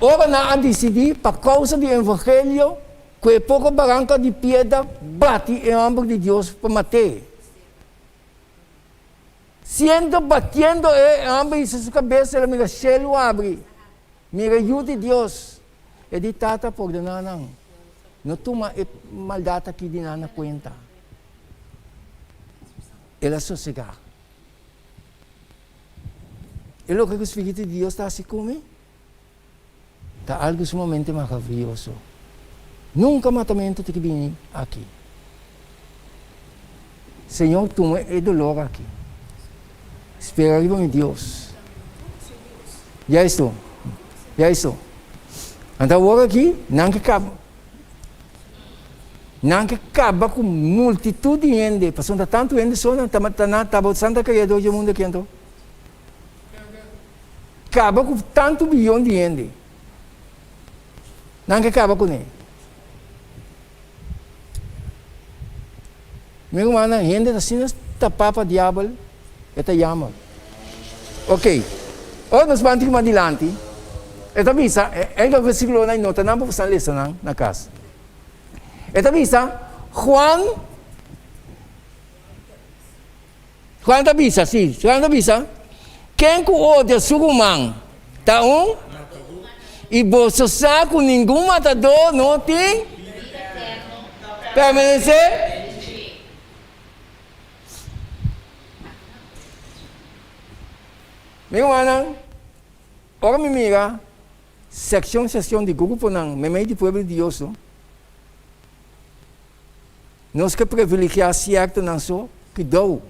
Ora na decidir por causa do evangelho que é pouco barranca de pedra bate em ombro de Deus para matar. Siendo batendo em ombro de sua cabeça, ela mira céu abre. Mira ajuda de Deus. E de tata por não. Não toma maldade aqui de nada conta. Ela sossegar. E o que o Espírito de Deus está assim comigo? Está algo sumamente maravilhoso. Nunca matamento tem que vir aqui. Senhor, tu é dolor aqui. Espera em Deus. Já estou. Então agora aqui, não que acaba. Não que acaba com multitude de gente. Passando tanto gente só, não está Santa Criador do mundo aqui, então. Acaba com tanto bilhão de gente. Não que acaba com ele. Meu irmão, a gente assim está papa diabo, está chama. Ok. Ora nós vamos mais adiante. Esta visa, é o versículo na nota, não vou ler isso na casa. Esta visa, Juan da visa, sim, Juan da visa. Quem que odia seu irmão, tá um? E você sabe que nenhum matador não tem permanecer. Meu irmão, ora me mira, seção de grupo não, meio de povo de Deus. Nós que privilegiar certo não só, que dou.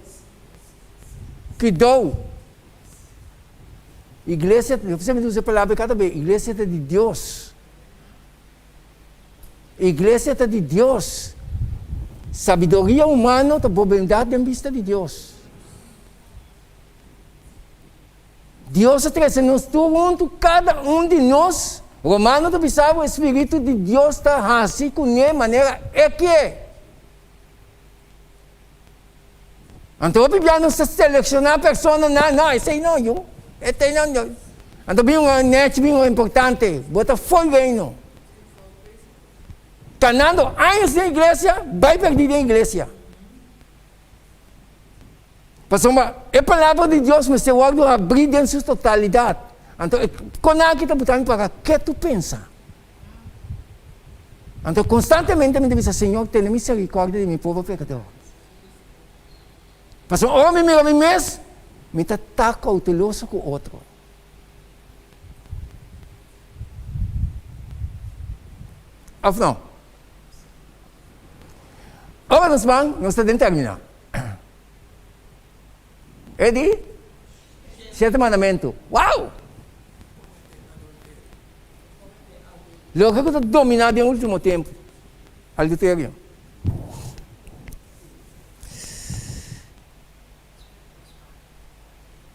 Igreja, eu sempre uso a palavra cada vez, igreja é de Deus. Igreja é de Deus. Sabedoria humana é bondade em vista de Deus. Deus traz nos tudo, cada de nós. Romano do Bissau, o Espírito de Deus está assim, com a maneira que é. Então, o Bíblia não se selecionar a pessoa, não, esse aí não, eu. Esse aí não. Então, bem um importante, bota fogo aí, não. Canando anos na igreja, vai perder a igreja. Pastor, a palavra de Deus, mas se o abrir em sua totalidade. Então, quando a gente está botando para o que tu pensa? Então, constantemente me diz, Senhor, tenha misericórdia de meu povo pecador. Pastor, homem, mira mim mesmo, me está cauteloso com o outro. Afinal, agora nós estamos terminando. É de sete mandamentos. Uau! Logo que está dominado no último tempo. Adultério.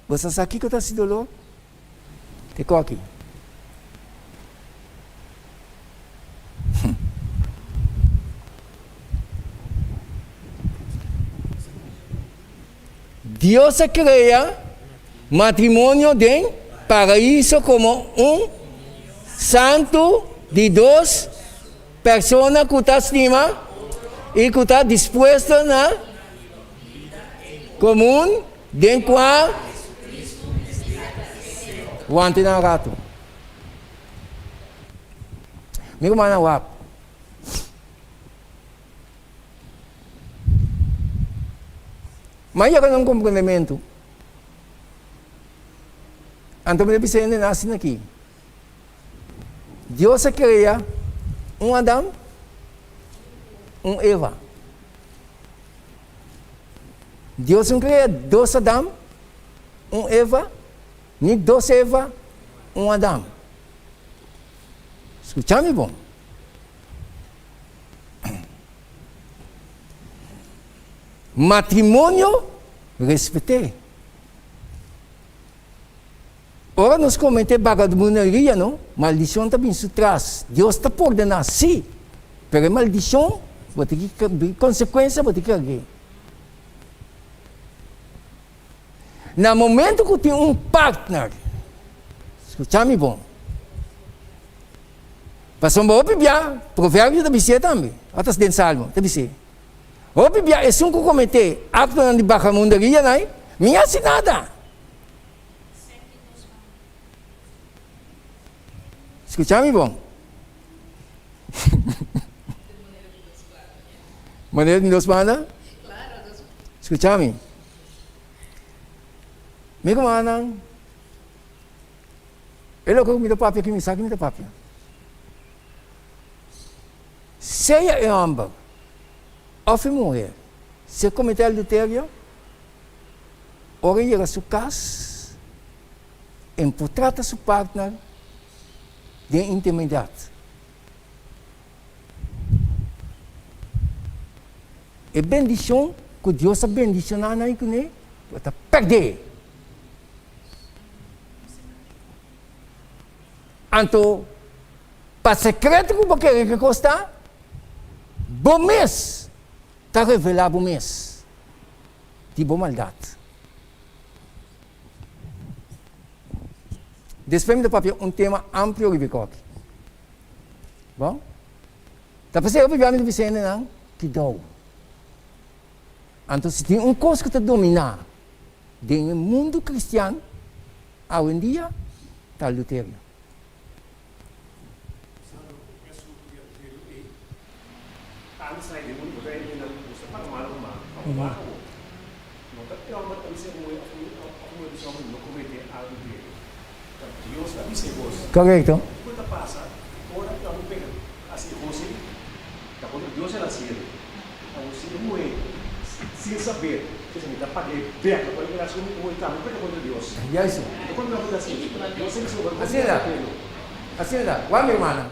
Você sabe o que está se dolor? Te coque. Deus cria matrimônio de paraíso como santo de duas pessoas que está estima e que está disposto na comum de qual o antenarato. Meu mana wap. Mas eu não compreendimento. Então, eu pensei em nascer aqui. Deus cria Adão, Eva. Deus cria dois Adão, Eva, nem dois Eva, Adão. Escute-me bom. Matrimônio, respeitei. Ora, nós cometemos vagabundaria, não? Maldição também se traz. Deus está por ordenar, sim. Mas maldição, vai ter que consequência, vai ter que agir. No momento que tem partner, escute-me bom. Para um bom biblia, provérbio da Bíblia também. Atas den salmo, da Bíblia. O biblia é um que cometer acto de vagabundaria, não? Minha assinada. Escute-me bom. Maneira de Deus manda? Escute-me. Me comandam. Ele é o que papel aqui, me sabe que me papel. Se é homem, ou mulher, se cometer adultério, ora ir a sua casa, empotrata seu partner, de intimidade. É bendição que Deus está bendicionando aí com ele, para perder. Então, para secreto que você quer costar, bom mês, está revelado bom mês, de boa maldade. Depois do papel, tema amplo e bicoque. Bom? Tapos eu vivia no Vicente, não? Que dou. Então, se tem coisa que está dominar no mundo cristiano, hoje em dia, está adultério. Antes de mundo, você ainda você para mal não está pior, mas você não cometer adultério. Deus está dizendo. Correto. Quando passa, ora que eu pego assim você, tá quando Deus ela se você não é sem saber, que você está pagando bem, para que assim não está, não pega quando Deus. E isso. Quando eu vou assim, Deus sempre se vai. Assim é, minha irmã.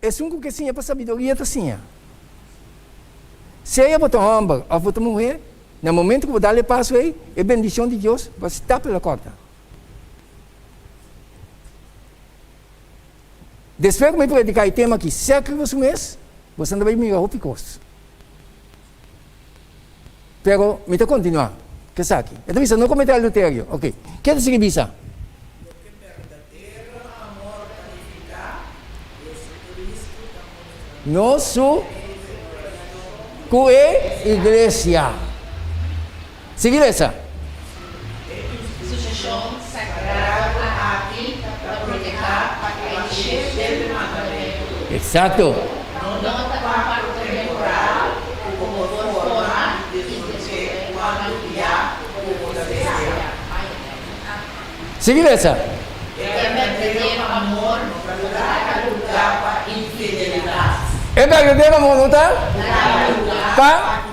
É um que sim é para sabedoria, assim. Se eu botar um homem ou botar uma mulher, no momento que eu dar-lhe passo aí, é bendição de Deus, você está pela corda. Depois que eu predicar o tema aqui, certo que você mês, você não vai me o picoso. Pero, me te continuar. Que sabe? Então, você não cometer adultério. Ok. O que é isso que bisa? Nosso que é igreja. Siga essa. Sucessão sagrada aqui para proteger para que encher dele mandamento. Exato. Não está para o temporal, como forma de dizer quando criar o poder. Siga essa. É verdadeiro amor para lugar para infidelidade. É verdadeiro amor, não está? Para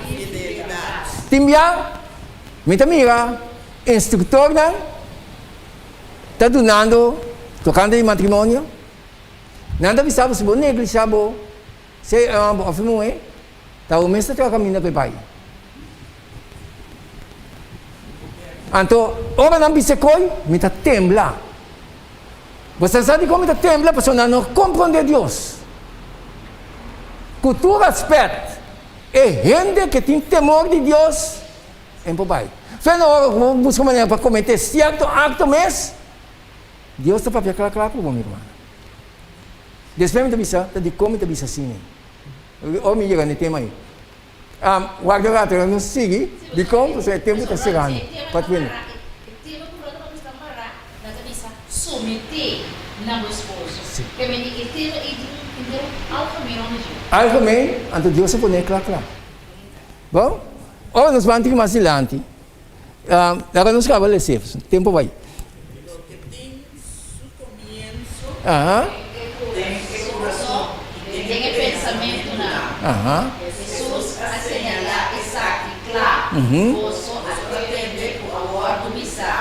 timbia, me mira, instrutor não, está donando, tocando em matrimônio, Nanda avisava se você negligenciava, se afirmou, tá o mesmo que caminha para o pai. Então, ora não bisecoi, me tá tembla. Você sabe como está tembla, a pessoa não compreende Deus. Cultura aspecto é gente que tem temor de Deus em papai. Fena hora que busca maneira para cometer certo acto mesmo, Deus está para ficar claro com o meu irmão. Depois me bisa, tá de como te bisa assim. Ou me chega no tema aí. Guarda lá, eu não sigo, de como você tem muito chegando. Pode ver. Tema que nós vamos trabalhar, nós vamos submeter na meu esposo. Que me diga, tema e algo melhor no dia. Algo melhor, então Deus se põe claro. Bom? Ora nós vamos ter mais adiante. Agora nós acabamos de ler, tempo vai. Que tem su comienzo. Aham. Tem pensamento na. Aham. Jesus a señalar exacto e claro. Você aprende o ordem missa,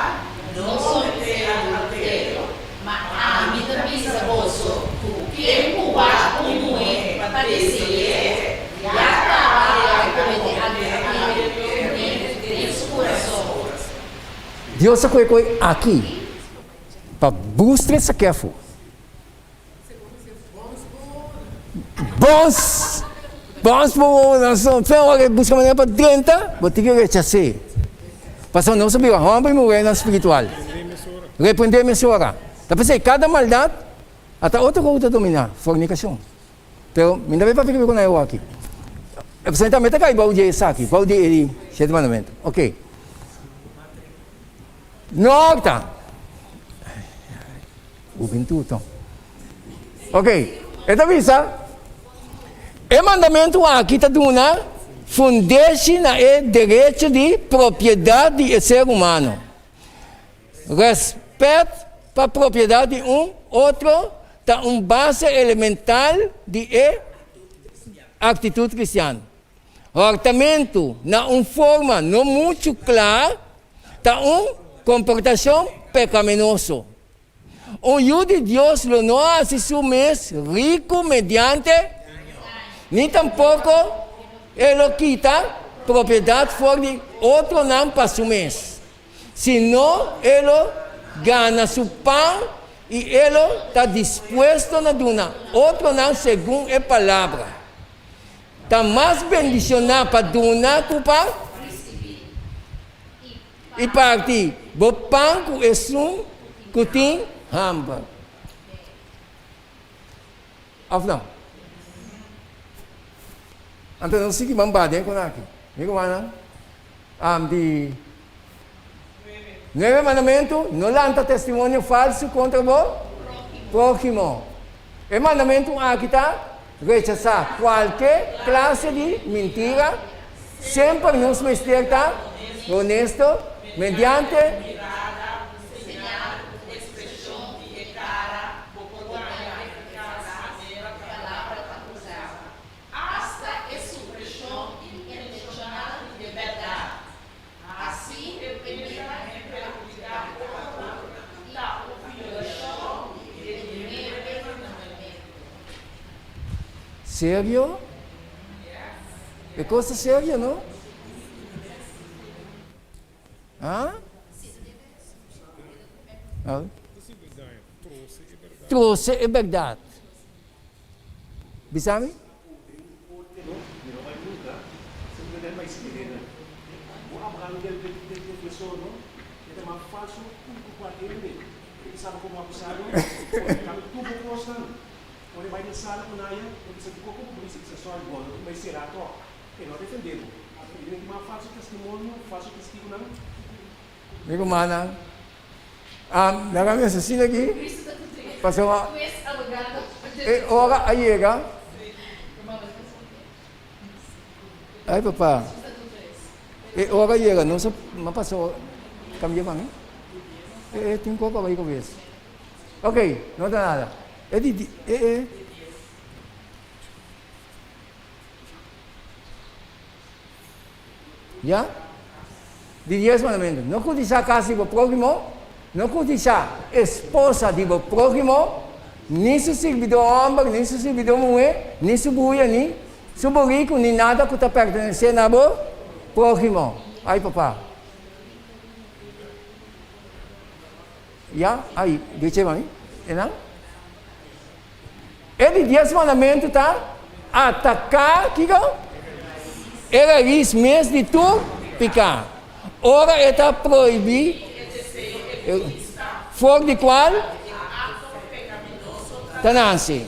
não só inteiro, mas a vida missa você que cuidar como é para dizer já trabalha com o coração. Deus se põe aqui para buscar essa careful. Bons por nação, foi busca maneira para dentro, vou ter que rechazar. Passou não sabia, homem morrer na espiritual. Repreender a mesura. Tá pensando, cada maldade, até outra coisa dominar, fornicação. Pero, ainda bem para ficar com eu aqui. Você também está aí, balde essa aqui, balde ele, sete mandamentos. Ok. Nota. O bentuto. Ok. Esta visa. O mandamento aqui está dando funde-se no direito de propriedade do ser humano. Respeito para a propriedade de outro está base elemental de atitude cristã. Tratamento na forma não muito clara está comportação pecaminoso. Hijo de Deus não hace su mes rico mediante nem tampouco ele quita propriedade fora de outro não para su mês. Senão ele ganha seu pão e ele está disposto a dar outro não segundo a palavra. Está mais bendicionado para dar que para e partir. O pão que é um que tem hambúrguer. Afinal. Então, não sei que vamos bater com aqui. Amigo, mana? De 9 mandamento, não lança testemunho falso contra o próximo. O mandamento aqui está rechazar qualquer classe de mentira, sempre nos mostrar honesto, mediante sério? É coisa séria, não? Hã? Trouxe é verdade. Bisami? Sabe como acusado? Tudo gostando. Quando vai na sala com Naya, você ficou como polícia que você só agora, mas será que ele não defendeu? Ele tem uma falso testemunho, falso testigo não. Amigo, mana. Nagami assassino aqui. Passou a... Ora, aí chega. Ai, papá. Ora, chega. Não só... Mas passou... Cambiou para mim? Tem copa aí com isso. Ok, não dá nada. Já? De 10 mandamentos. Não codiciar casa do próximo, não codiciar esposa do próximo, Nisso servidor homem, nisso servidor mulher, nisso buia, ni. Suborico, ni nada que está pertencendo a você, próximo. Aí, papá. Já? Aí, deixa eu ver. Não? Ele 10 mandamentos tá atacar, que não? Ele diz mesmo de tu picar. Ora, ele está proibido. For de qual? Tanansi.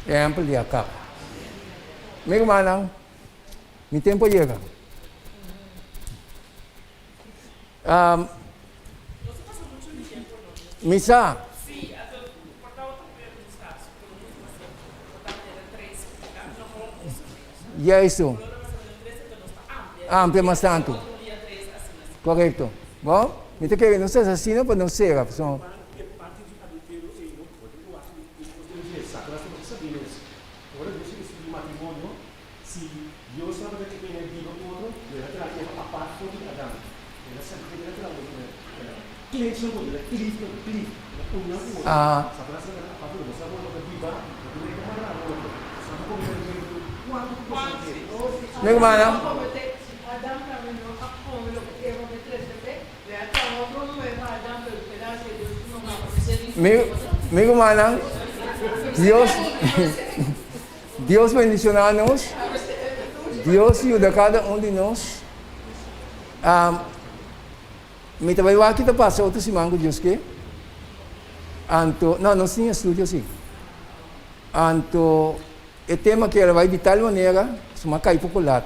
Ejemplo de acá. Mi hermana, mi tiempo llega. Misa. Ya eso. Amplia más tanto. Correcto. Bom? Então que não seja assim, não pode não ser. So, Ora, Deus disse de matrimônio, se Deus sabe que tem vivo com outro, ele vai trazer a parte de Adão. Ele sabe que ele vai trazer cliente não pode, cliente, um não pode. Sabe lá se a parte do você não pode viver, não tem como dar outro. Sabe como ele quanto você meu irmão, Adão caminhou a fome, eu vou meter esse pé, vai até o outro não vai Adão pelo pedaço de Deus não vai. meu irmão, Deus bendicionar-nos. Deus ajuda cada um de nós. Me trabalho aqui da passa outro semana com Deus que. Não tinha estúdio assim. O tema que ela vai de tal maneira, uma cai popular,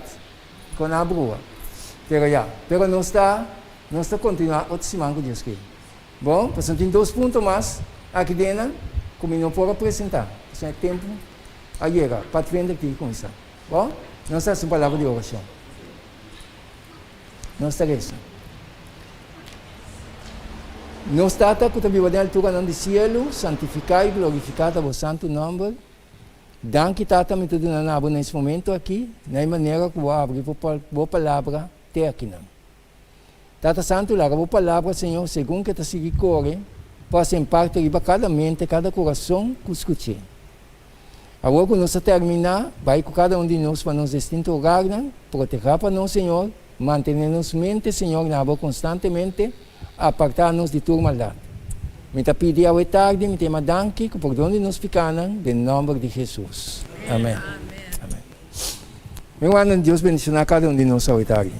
com a brua. Pero não está continuar outro semana com Deus que. Bom, passando tem 2 pontos mais aqui dentro, como não pode apresentar. Então é tempo a chegar para frente aqui com isso. Bom, não está sem palavra de oração. Não está isso. Não está que tu viva na altura do céu, santificado e glorificado o santo nome. Danke, Tata, me tudo na nesse momento aqui, na maneira que eu abro a palavra até aqui. Tata Santo, lá a palavra, Senhor, segundo que tu sigue corre, possa impactar em cada mente, cada coração que escute. Agora que nós terminar, vai com cada um de nós para nos distintos lugares, proteger para nós, Senhor, manter-nos mente, Senhor, na boa constantemente, apartar-nos de toda maldade. Me te pedi a tarde, me te danke, que por onde nos ficam, em nome de Jesus. Amém. Amém. Meu irmão, Deus bendicionar cada um de nós a tarde.